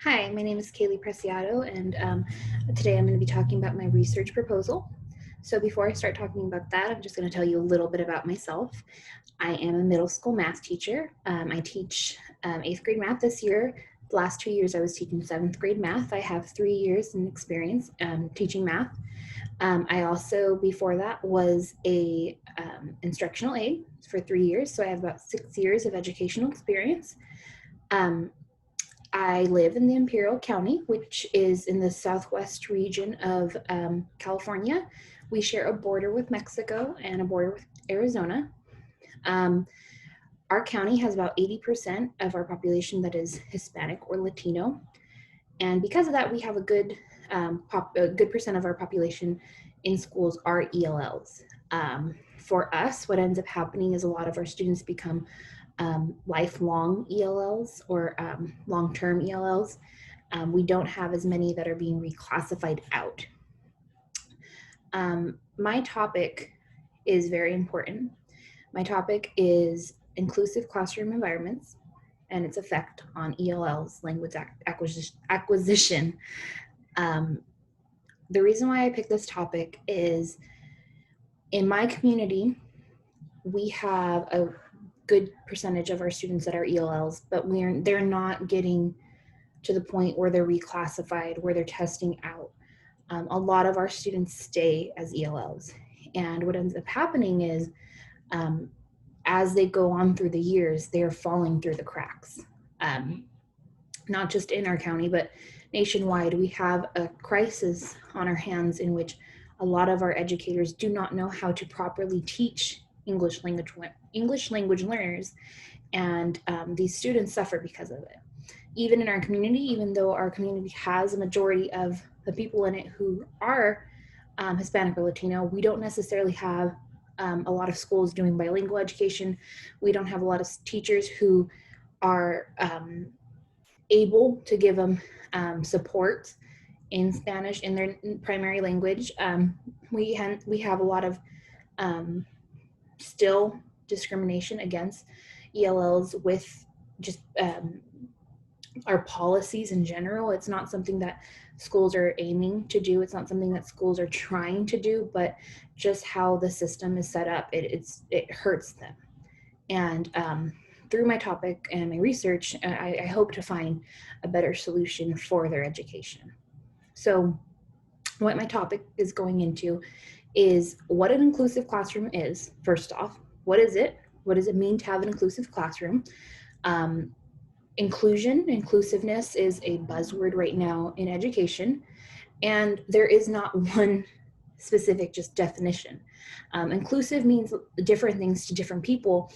Hi, my name is Kaylee Preciado, and today I'm going to be talking about my research proposal. So before I start talking about that, I'm just going to tell you a little bit about myself. I am a middle school math teacher. I teach 8th grade math this year. The last 2 years I was teaching 7th grade math. I have 3 years in experience teaching math. I also, before that, was a instructional aide for 3 years, so I have about 6 years of educational experience. Um, I live in the Imperial County, which is in the southwest region of California. We share a border with Mexico and a border with Arizona. Um, our county has about 80% of our population that is Hispanic or Latino. And because of that, we have a good percent of our population in schools are ELLs. For us, what ends up happening is a lot of our students become lifelong ELLs or long-term ELLs. We don't have as many that are being reclassified out. My topic is very important. My topic is inclusive classroom environments and its effect on ELL's language acquisition. Um, the reason why I picked this topic is in my community, we have a good percentage of our students that are ELLs, but they're not getting to the point where they're reclassified, where they're testing out. A lot of our students stay as ELLs. And what ends up happening is as they go on through the years, they're falling through the cracks. Not just in our county, but nationwide, we have a crisis on our hands in which a lot of our educators do not know how to properly teach English language learners, and these students suffer because of it. Even in our community, even though our community has a majority of the people in it who are Hispanic or Latino, we don't necessarily have a lot of schools doing bilingual education. We don't have a lot of teachers who are able to give them support in Spanish in their primary language. We have a lot of still discrimination against ELLs with just our policies in general. It's not something that schools are aiming to do. It's not something that schools are trying to do, but just how the system is set up, it hurts them. And through my topic and my research, I hope to find a better solution for their education. So what my topic is going into is what an inclusive classroom is. First off, what is it? What does it mean to have an inclusive classroom? Inclusiveness is a buzzword right now in education, and there is not one specific just definition. Inclusive means different things to different people,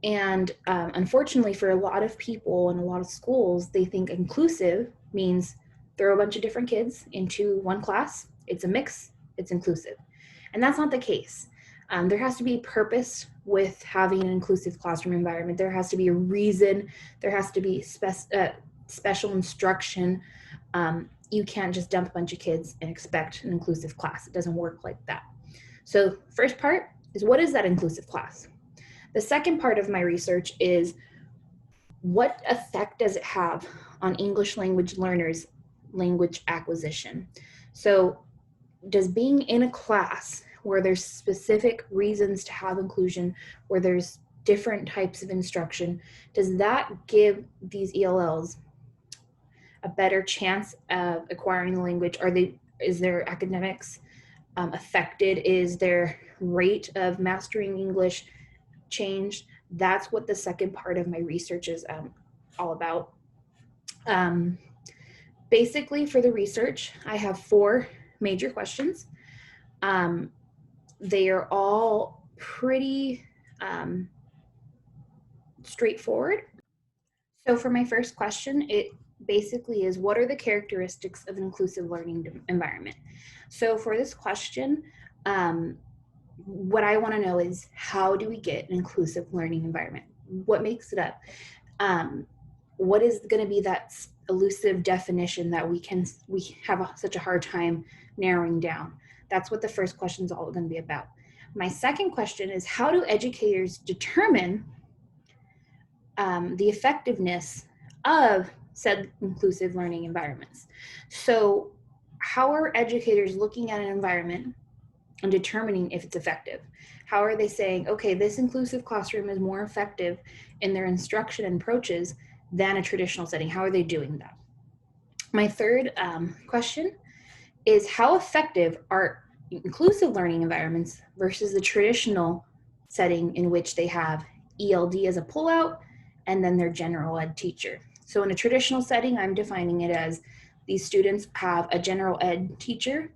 and unfortunately for a lot of people and a lot of schools, they think inclusive means throw a bunch of different kids into one class. It's a mix, it's inclusive. And that's not the case. There has to be purpose with having an inclusive classroom environment. There has to be a reason. There has to be special instruction. You can't just dump a bunch of kids and expect an inclusive class. It doesn't work like that. So first part is, what is that inclusive class? The second part of my research is, what effect does it have on English language learners' language acquisition? So does being in a class where there's specific reasons to have inclusion, where there's different types of instruction, does that give these ELLs a better chance of acquiring the language? Is their academics affected? Is their rate of mastering English changed? That's what the second part of my research is all about. Basically, for the research, I have 4 major questions. They are all pretty straightforward. So for my first question, it basically is, what are the characteristics of an inclusive learning environment? So for this question, what I want to know is, how do we get an inclusive learning environment? What makes it up? What is going to be that elusive definition that we have such a hard time narrowing down? That's what the first question is all going to be about. My second question is, how do educators determine the effectiveness of said inclusive learning environments. So how are educators looking at an environment and determining if it's effective? How are they saying, okay, this inclusive classroom is more effective in their instruction and approaches than a traditional setting? How are they doing that? My third question is, how effective are inclusive learning environments versus the traditional setting in which they have ELD as a pullout and then their general ed teacher? So in a traditional setting, I'm defining it as these students have a general ed teacher,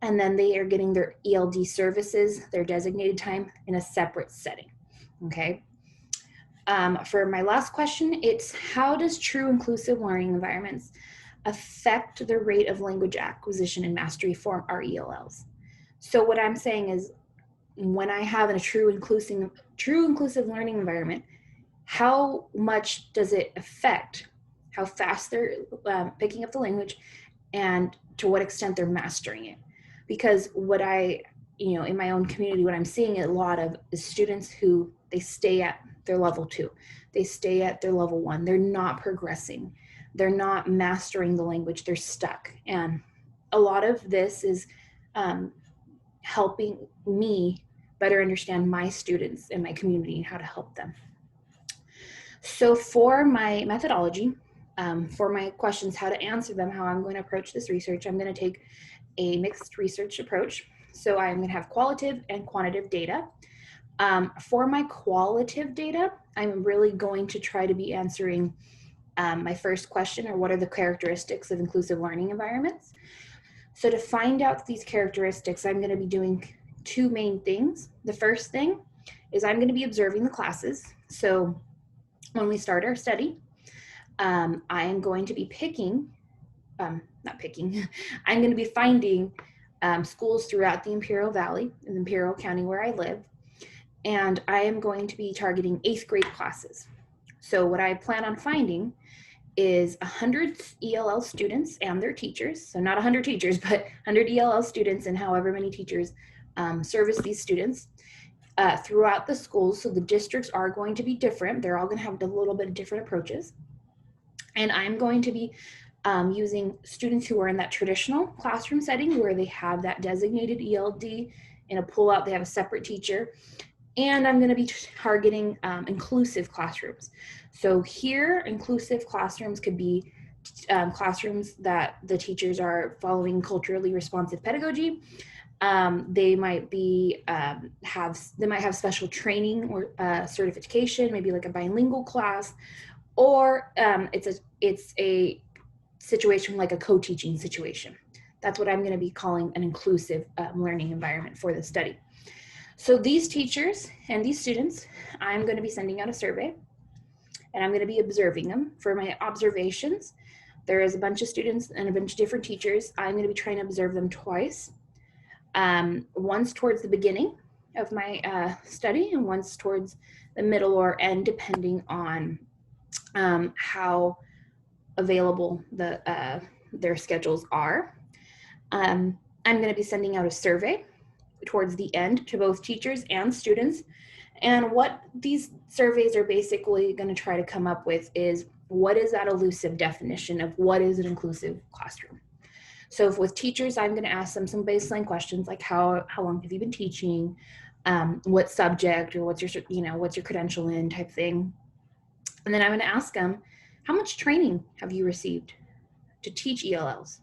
and then they are getting their ELD services, their designated time, in a separate setting, okay? For my last question, it's, how does true inclusive learning environments affect the rate of language acquisition and mastery for our ELLs? So what I'm saying is, when I have a true inclusive learning environment, how much does it affect how fast they're picking up the language and to what extent they're mastering it? Because what I, in my own community, what I'm seeing a lot of is students who, they stay at their level 2, they stay at their level 1, they're not progressing, they're not mastering the language, they're stuck. And a lot of this is helping me better understand my students and my community and how to help them. So for my methodology, for my questions, how to answer them, how I'm going to approach this research, I'm going to take a mixed research approach. So I'm going to have qualitative and quantitative data. For my qualitative data, I'm really going to try to be answering my first question, or what are the characteristics of inclusive learning environments? So to find out these characteristics, I'm going to be doing two main things. The first thing is I'm going to be observing the classes. So when we start our study, I am going to be I'm going to be finding schools throughout the Imperial Valley, in the Imperial County where I live, and I am going to be targeting 8th grade classes. So what I plan on finding is 100 ELL students and their teachers. So not 100 teachers, but 100 ELL students and however many teachers service these students throughout the schools. So the districts are going to be different. They're all going to have a little bit of different approaches. And I'm going to be using students who are in that traditional classroom setting where they have that designated ELD in a pullout, they have a separate teacher. And I'm going to be targeting inclusive classrooms. So here, inclusive classrooms could be classrooms that the teachers are following culturally responsive pedagogy. They might be have special training or certification, maybe like a bilingual class, or it's a situation like a co-teaching situation. That's what I'm going to be calling an inclusive learning environment for the study. So these teachers and these students, I'm going to be sending out a survey, and I'm going to be observing them. For my observations, there is a bunch of students and a bunch of different teachers. I'm going to be trying to observe them twice, once towards the beginning of my study and once towards the middle or end, depending on how available their schedules are. I'm going to be sending out a survey towards the end to both teachers and students. And what these surveys are basically going to try to come up with is, what is that elusive definition of what is an inclusive classroom? So if with teachers, I'm going to ask them some baseline questions like how long have you been teaching, what subject, or what's your credential in type thing. And then I'm going to ask them, how much training have you received to teach ELLs?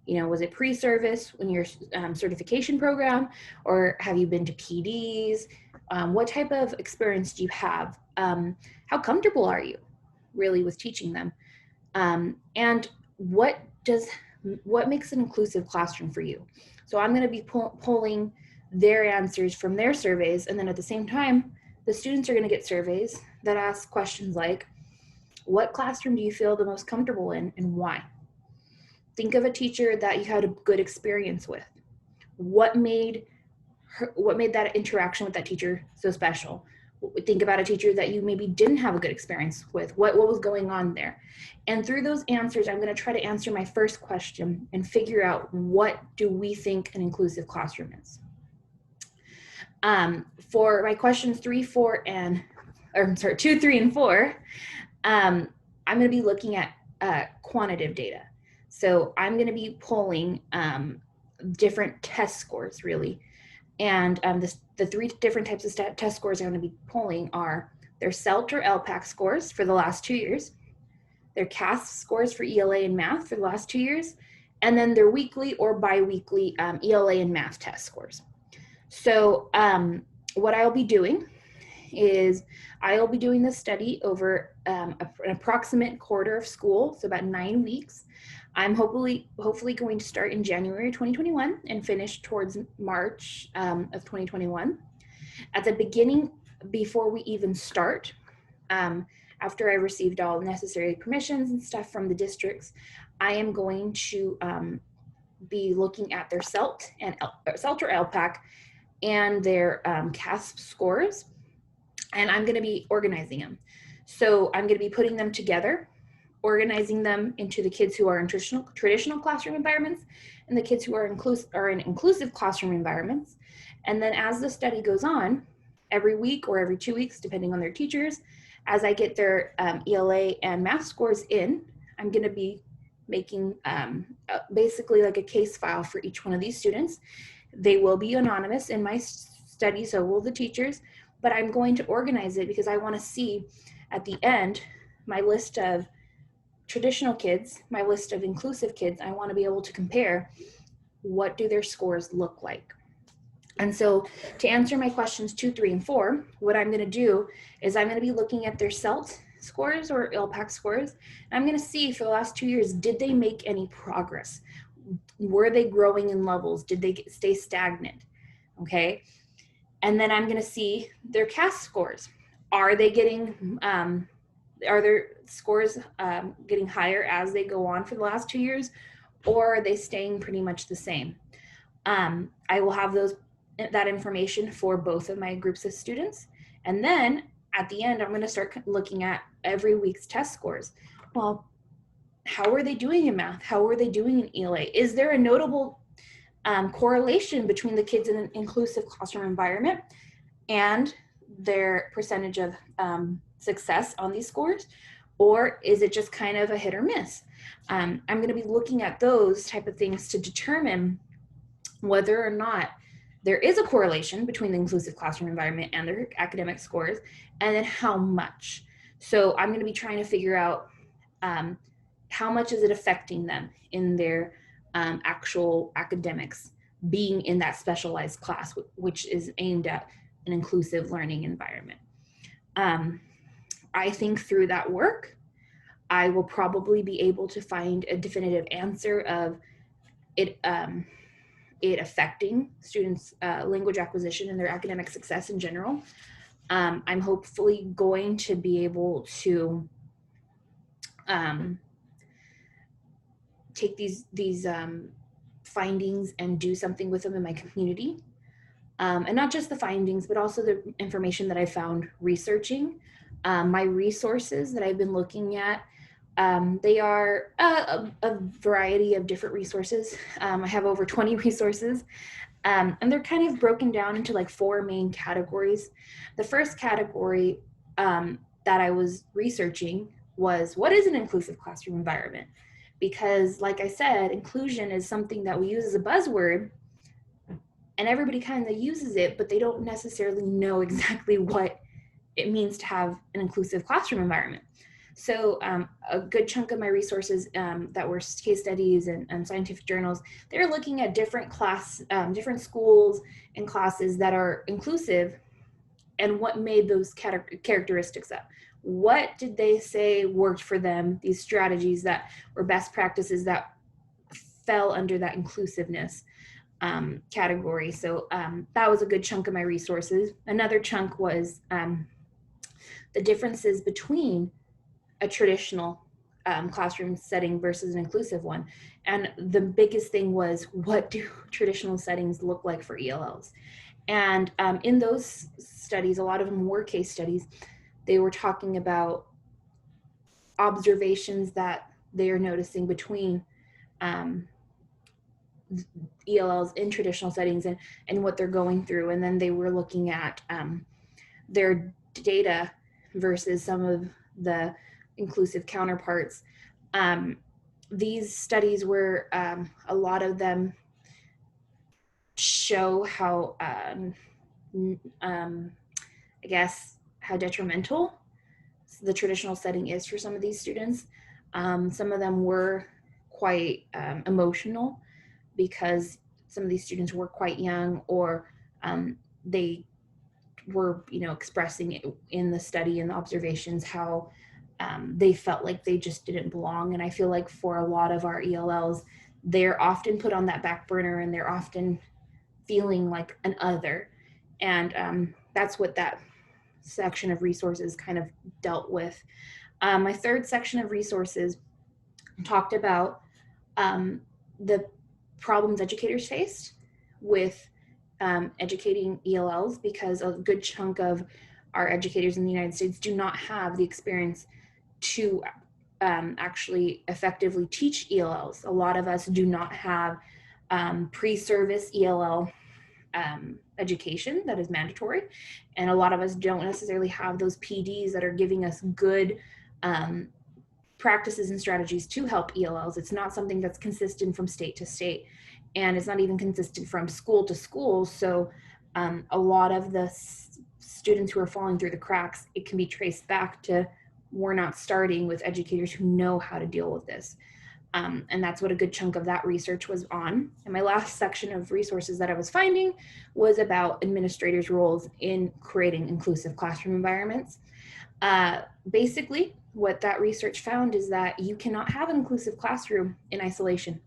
Was it pre-service in your certification program, or have you been to PDs? What type of experience do you have? How comfortable are you really with teaching them? And what makes an inclusive classroom for you? So I'm going to be pulling their answers from their surveys, and then at the same time, the students are going to get surveys that ask questions like, what classroom do you feel the most comfortable in, and why? Think of a teacher that you had a good experience with. What made that interaction with that teacher so special? Think about a teacher that you maybe didn't have a good experience with. What was going on there? And through those answers, I'm going to try to answer my first question and figure out, what do we think an inclusive classroom is? For my questions 2, 3, and 4, I'm going to be looking at quantitative data. So I'm going to be pulling different test scores, really. And the three different types of test scores I'm going to be pulling are their CELT or LPAC scores for the last 2 years, their CASP scores for ELA and math for the last 2 years, and then their weekly or biweekly ELA and math test scores. So what I'll be doing is I'll be doing this study over an approximate quarter of school, so about 9 weeks. I'm hopefully going to start in January 2021 and finish towards March of 2021. At the beginning, before we even start, after I received all necessary permissions and stuff from the districts, I am going to be looking at their CELT or LPAC and their CASP scores, and I'm going to be organizing them. So I'm going to be putting them together, organizing them into the kids who are in traditional classroom environments and the kids who are in inclusive classroom environments. And then as the study goes on, every week or every 2 weeks, depending on their teachers, as I get their ELA and math scores in, I'm going to be making basically like a case file for each one of these students. They will be anonymous in my study, so will the teachers, but I'm going to organize it because I want to see at the end my list of traditional kids, my list of inclusive kids. I want to be able to compare what do their scores look like. And so to answer my questions 2, 3, and 4, what I'm going to do is I'm going to be looking at their CELT scores or LPAC scores. And I'm going to see for the last 2 years, did they make any progress? Were they growing in levels? Did they stay stagnant? Okay. And then I'm going to see their CASP scores. Are they getting, are their scores getting higher as they go on for the last 2 years, or are they staying pretty much the same? I will have that information for both of my groups of students. And then at the end, I'm going to start looking at every week's test scores. Well, how are they doing in math? How are they doing in ELA? Is there a notable correlation between the kids in an inclusive classroom environment and their percentage of success on these scores? Or is it just kind of a hit or miss? I'm going to be looking at those type of things to determine whether or not there is a correlation between the inclusive classroom environment and their academic scores, and then how much. So I'm going to be trying to figure out how much is it affecting them in their actual academics being in that specialized class, which is aimed at an inclusive learning environment. I think through that work, I will probably be able to find a definitive answer of it affecting students' language acquisition and their academic success in general. I'm hopefully going to be able to take these findings and do something with them in my community. And not just the findings, but also the information that I found researching. My resources that I've been looking at, they are a variety of different resources. I have over 20 resources, and they're kind of broken down into like 4 main categories. The first category that I was researching was, what is an inclusive classroom environment? Because like I said, inclusion is something that we use as a buzzword, and everybody kind of uses it, but they don't necessarily know exactly what it means to have an inclusive classroom environment. So a good chunk of my resources that were case studies and scientific journals, they're looking at different schools and classes that are inclusive and what made those characteristics up. What did they say worked for them, these strategies that were best practices that fell under that inclusiveness category. So that was a good chunk of my resources. Another chunk was the differences between a traditional classroom setting versus an inclusive one. And the biggest thing was, what do traditional settings look like for ELLs? And in those studies, a lot of them were case studies. They were talking about observations that they are noticing between ELLs in traditional settings and what they're going through. And then they were looking at their data versus some of the inclusive counterparts These studies were, a lot of them show how, I guess, how detrimental the traditional setting is for some of these students. Some of them were quite emotional because some of these students were quite young, or they were, expressing it in the study and the observations how they felt like they just didn't belong. And I feel like for a lot of our ELLs, they're often put on that back burner, and they're often feeling like an other. And that's what that section of resources kind of dealt with. My third section of resources talked about the problems educators faced with educating ELLs, because a good chunk of our educators in the United States do not have the experience to actually effectively teach ELLs. A lot of us do not have pre-service ELL education that is mandatory, and a lot of us don't necessarily have those PDs that are giving us good practices and strategies to help ELLs. It's not something that's consistent from state to state, and it's not even consistent from school to school. So a lot of the students who are falling through the cracks, it can be traced back to we're not starting with educators who know how to deal with this. And that's what a good chunk of that research was on. And my last section of resources that I was finding was about administrators' roles in creating inclusive classroom environments. Basically, what that research found is that you cannot have an inclusive classroom in isolation.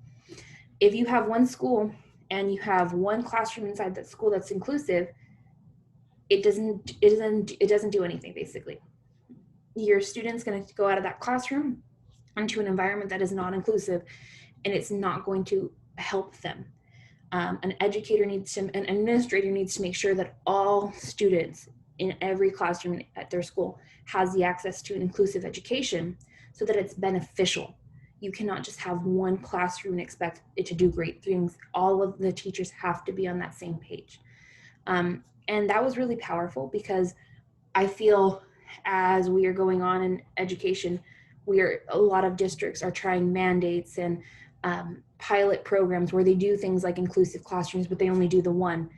If you have one school and you have one classroom inside that school that's inclusive, it doesn't do anything. Basically, your student's going to go out of that classroom into an environment that is not inclusive, and it's not going to help them. An administrator needs to make sure that all students in every classroom at their school has the access to an inclusive education so that it's beneficial. You cannot just have one classroom and expect it to do great things. All of the teachers have to be on that same page. And that was really powerful, because I feel as we are going on in education, a lot of districts are trying mandates and pilot programs where they do things like inclusive classrooms, but they only do the one.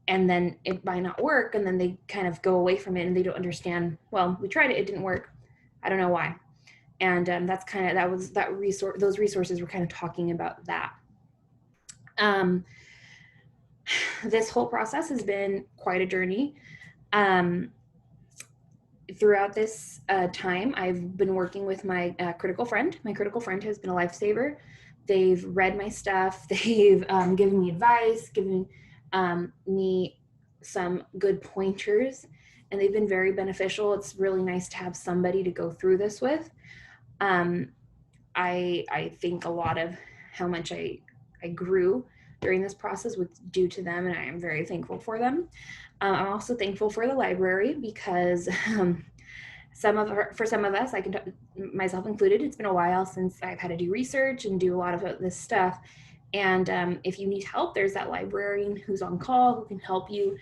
And then it might not work, and then they kind of go away from it, and they don't understand, well, we tried it, it didn't work. I don't know why. And those resources were kind of talking about that. This whole process has been quite a journey. Throughout this time, I've been working with my critical friend. My critical friend has been a lifesaver. They've read my stuff. They've given me advice, given me some good pointers, and they've been very beneficial. It's really nice to have somebody to go through this with. I think a lot of how much I grew during this process was due to them, and I am very thankful for them. I'm also thankful for the library, because for some of us, myself included, it's been a while since I've had to do research and do a lot of this stuff. And if you need help, there's that librarian who's on call who can help you.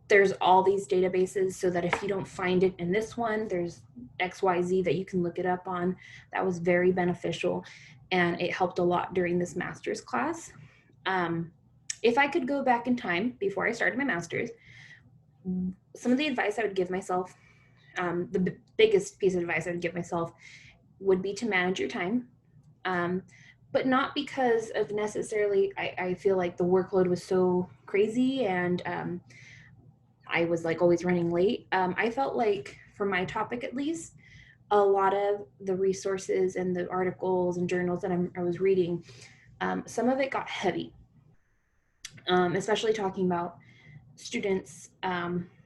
There's all these databases, so that if you don't find it in this one, there's XYZ that you can look it up on. That was very beneficial, and it helped a lot during this master's class. If I could go back in time before I started my master's, some of the advice I would give myself, the biggest piece of advice I would give myself would be to manage your time. But not because of necessarily, I feel like the workload was so crazy, and I was like always running late. I felt like, for my topic at least, a lot of the resources and the articles and journals that I was reading, some of it got heavy, especially talking about students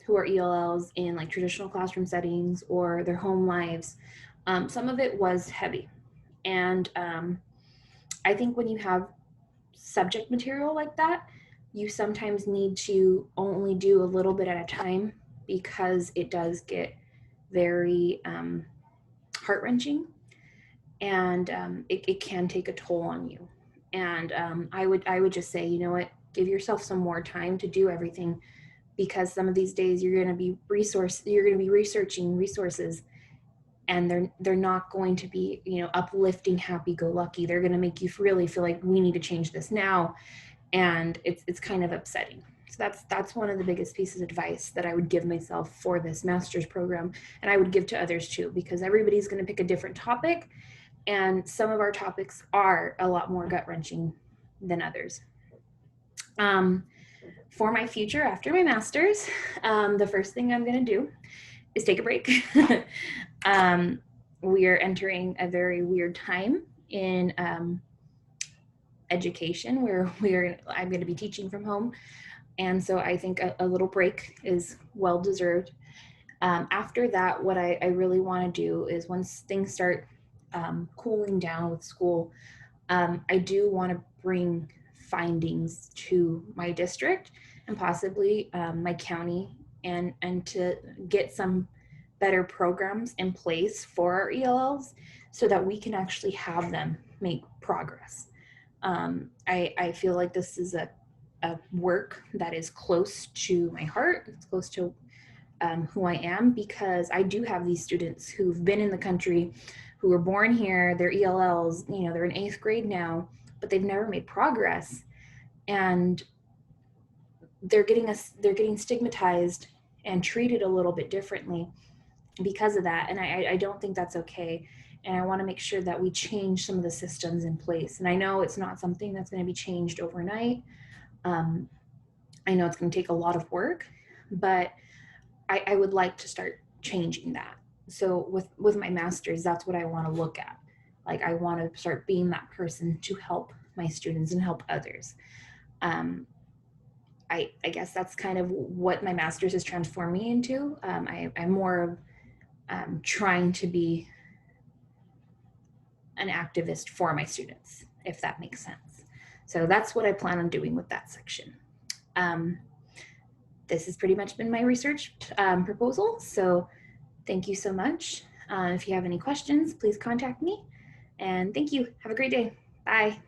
who are ELLs in like traditional classroom settings or their home lives. Some of it was heavy. And I think when you have subject material like that, you sometimes need to only do a little bit at a time, because it does get very heart-wrenching, and it can take a toll on you. And I would just say, you know what, give yourself some more time to do everything, because some of these days you're going to be researching resources and they're not going to be, you know, uplifting, happy-go-lucky. They're going to make you really feel like we need to change this now, and it's kind of upsetting. So that's one of the biggest pieces of advice that I would give myself for this master's program, and I would give to others too, because everybody's going to pick a different topic, and some of our topics are a lot more gut-wrenching than others. For my future after my master's, the first thing I'm going to do is take a break. We are entering a very weird time in education where I'm going to be teaching from home. And so I think a little break is well deserved. After that, what I really want to do is once things start cooling down with school, I do want to bring findings to my district and possibly my county, and to get some better programs in place for our ELLs so that we can actually have them make progress. I feel like this is a work that is close to my heart. It's close to who I am, because I do have these students who've been in the country, who were born here, they're ELLs, you know, they're in 8th grade now, but they've never made progress. And they're getting stigmatized and treated a little bit differently because of that. And I don't think that's okay. And I want to make sure that we change some of the systems in place. And I know it's not something that's going to be changed overnight. I know it's going to take a lot of work, but I would like to start changing that. So with my master's, that's what I want to look at. Like, I want to start being that person to help my students and help others. I guess that's kind of what my master's has transformed me into. I'm more of trying to be an activist for my students, if that makes sense. So that's what I plan on doing with that section. This has pretty much been my research proposal. So thank you so much. If you have any questions, please contact me. And thank you. Have a great day. Bye.